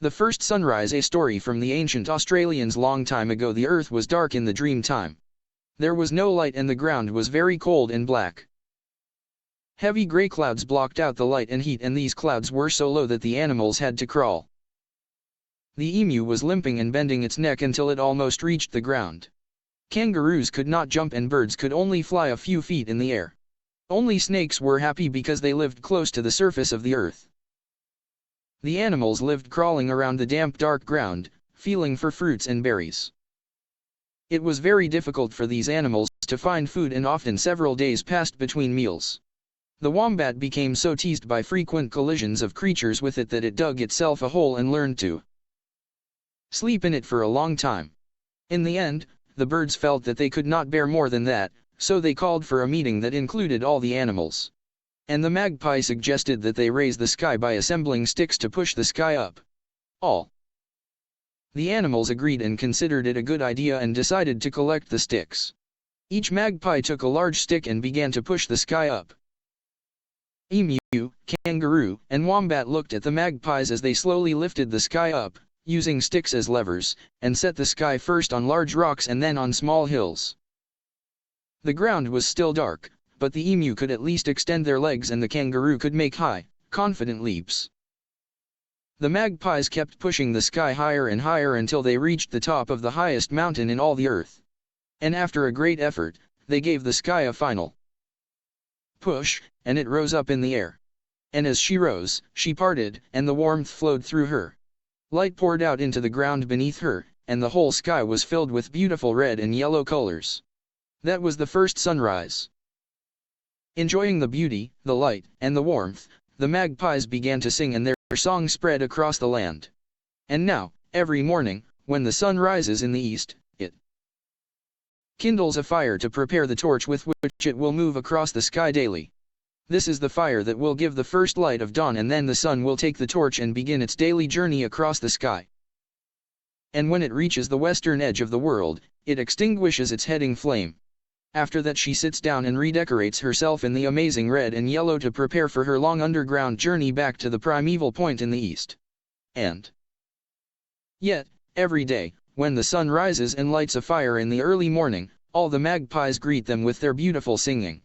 The first sunrise, a story from the ancient Australians. Long time ago the earth was dark in the dream time. There was no light and the ground was very cold and black. Heavy grey clouds blocked out the light and heat, and these clouds were so low that the animals had to crawl. The emu was limping and bending its neck until it almost reached the ground. Kangaroos could not jump and birds could only fly a few feet in the air. Only snakes were happy because they lived close to the surface of the earth. The animals lived crawling around the damp dark ground, feeling for fruits and berries. It was very difficult for these animals to find food, and often several days passed between meals. The wombat became so teased by frequent collisions of creatures with it that it dug itself a hole and learned to sleep in it for a long time. In the end, the birds felt that they could not bear more than that, so they called for a meeting that included all the animals. And the magpie suggested that they raise the sky by assembling sticks to push the sky up. All the animals agreed and considered it a good idea and decided to collect the sticks. Each magpie took a large stick and began to push the sky up. Emu, kangaroo, and wombat looked at the magpies as they slowly lifted the sky up, using sticks as levers, and set the sky first on large rocks and then on small hills. The ground was still dark, but the emu could at least extend their legs and the kangaroo could make high, confident leaps. The magpies kept pushing the sky higher and higher until they reached the top of the highest mountain in all the earth. And after a great effort, they gave the sky a final push, and it rose up in the air. And as she rose, she parted, and the warmth flowed through her. Light poured out into the ground beneath her, and the whole sky was filled with beautiful red and yellow colors. That was the first sunrise. Enjoying the beauty, the light, and the warmth, the magpies began to sing, and their song spread across the land. And now, every morning, when the sun rises in the east, it kindles a fire to prepare the torch with which it will move across the sky daily. This is the fire that will give the first light of dawn, and then the sun will take the torch and begin its daily journey across the sky. And when it reaches the western edge of the world, it extinguishes its heading flame. After that she sits down and redecorates herself in the amazing red and yellow to prepare for her long underground journey back to the primeval point in the east. And yet, every day, when the sun rises and lights a fire in the early morning, all the magpies greet them with their beautiful singing.